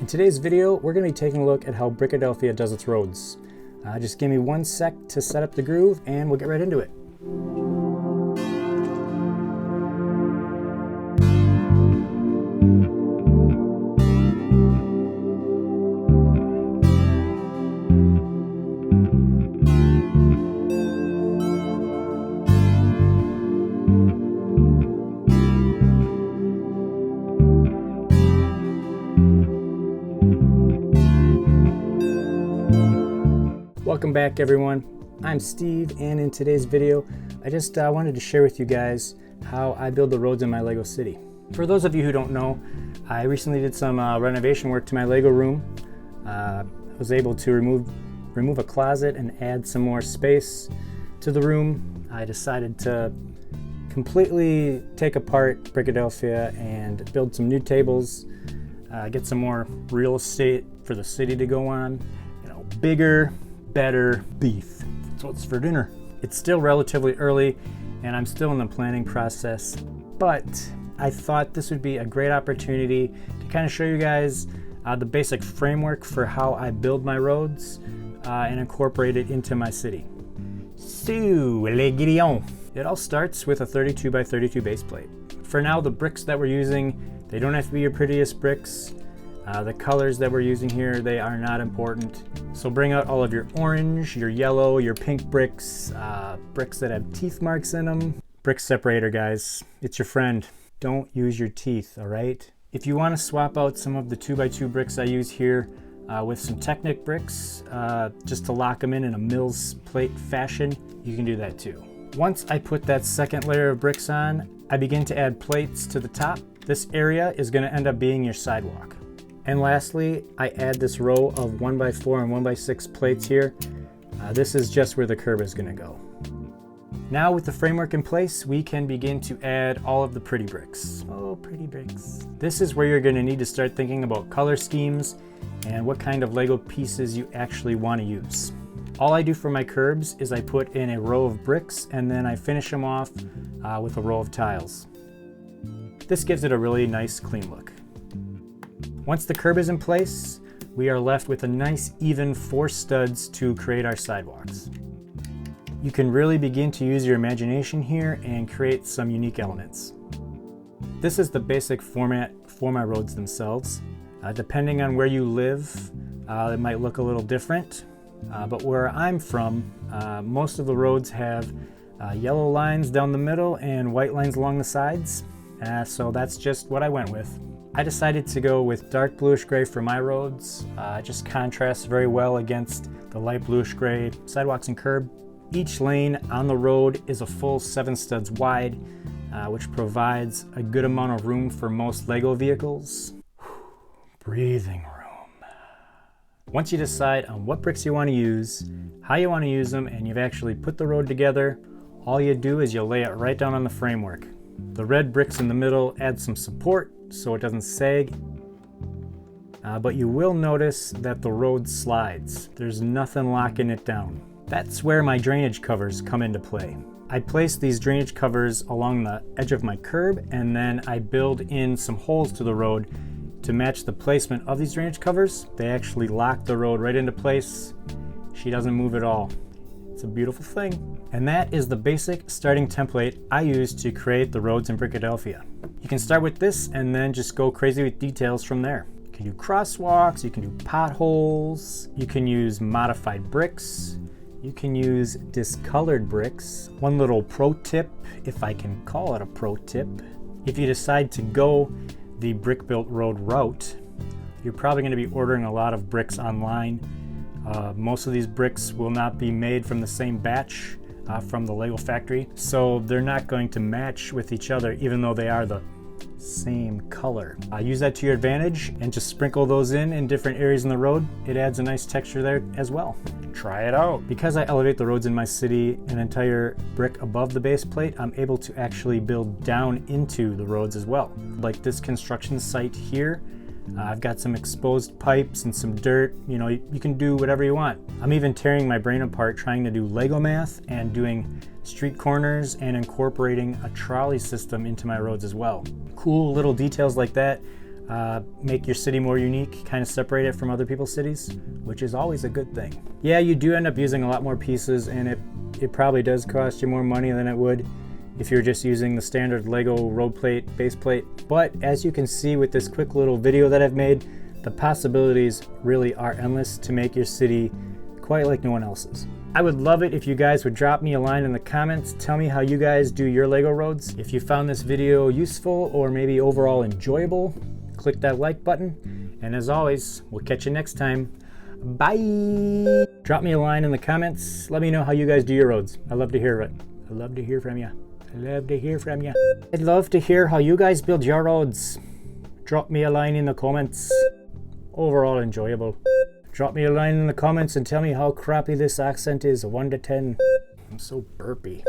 In today's video, we're going to be taking a look at how Brickadelphia does its roads. Just give me 1 sec to set up the groove and we'll get right into it. Welcome back everyone, I'm Steve, and in today's video I just wanted to share with you guys how I build the roads in my Lego city. For those of you who don't know, I recently did some renovation work to my Lego room. I was able to remove a closet and add some more space to the room. I decided to completely take apart Brickadelphia and build some new tables, get some more real estate for the city to go on. You know, bigger, better beef. That's what's for dinner. It's still relatively early and I'm still in the planning process, but I thought this would be a great opportunity to kind of show you guys the basic framework for how I build my roads and incorporate it into my city. So, les grillons. It all starts with a 32 by 32 base plate. For now, the bricks that we're using, they don't have to be your prettiest bricks. The colors that we're using here, they are not important. So bring out all of your orange, your yellow, your pink bricks, bricks that have teeth marks in them. Brick separator, guys, it's your friend. Don't use your teeth, all right? If you want to swap out some of the 2x2 bricks I use here with some Technic bricks, just to lock them in a Mills plate fashion, you can do that too. Once I put that second layer of bricks on, I begin to add plates to the top. This area is going to end up being your sidewalk. And lastly, I add this row of 1x4 and 1x6 plates here. This is just where the curb is going to go. Now with the framework in place, we can begin to add all of the pretty bricks. Oh, pretty bricks. This is where you're going to need to start thinking about color schemes and what kind of Lego pieces you actually want to use. All I do for my curbs is I put in a row of bricks and then I finish them off with a row of tiles. This gives it a really nice, clean look. Once the curb is in place, we are left with a nice even 4 studs to create our sidewalks. You can really begin to use your imagination here and create some unique elements. This is the basic format for my roads themselves. Depending on where you live, it might look a little different, but where I'm from, most of the roads have yellow lines down the middle and white lines along the sides, so that's just what I went with. I decided to go with dark bluish gray for my roads. It just contrasts very well against the light bluish gray sidewalks and curb. Each lane on the road is a full 7 studs wide, which provides a good amount of room for most Lego vehicles. Breathing room. Once you decide on what bricks you want to use, how you want to use them, and you've actually put the road together, all you do is you lay it right down on the framework. The red bricks in the middle add some support so it doesn't sag, but you will notice that the road slides. There's nothing locking it down. That's where my drainage covers come into play. I place these drainage covers along the edge of my curb and then I build in some holes to the road to match the placement of these drainage covers. They actually lock the road right into place. She doesn't move at all. It's a beautiful thing. And that is the basic starting template I use to create the roads in Brickadelphia. You can start with this and then just go crazy with details from there. You can do crosswalks, you can do potholes, you can use modified bricks, you can use discolored bricks. One little pro tip, if I can call it a pro tip, if you decide to go the brick-built road route, you're probably going to be ordering a lot of bricks online. Most of these bricks will not be made from the same batch from the Lego factory, so they're not going to match with each other even though they are the same color. Use that to your advantage and just sprinkle those in different areas in the road. It adds a nice texture there as well. Try it out. Because I elevate the roads in my city an entire brick above the base plate, I'm able to actually build down into the roads as well. Like this construction site here, I've got some exposed pipes and some dirt. You know, you can do whatever you want. I'm even tearing my brain apart trying to do Lego math and doing street corners and incorporating a trolley system into my roads as well. Cool little details like that make your city more unique, kind of separate it from other people's cities, which is always a good thing. Yeah, you do end up using a lot more pieces, and it probably does cost you more money than it would if you're just using the standard Lego road plate, base plate. But as you can see with this quick little video that I've made, the possibilities really are endless to make your city quite like no one else's. I would love it if you guys would drop me a line in the comments. Tell me how you guys do your Lego roads. If you found this video useful or maybe overall enjoyable, click that like button. And as always, we'll catch you next time. Bye! Drop me a line in the comments. Let me know how you guys do your roads. I love to hear it. I love to hear from you. I love to hear from you. I'd love to hear how you guys build your roads. Drop me a line in the comments. Overall enjoyable. Drop me a line in the comments and tell me how crappy this accent is, 1 to 10. I'm so burpy.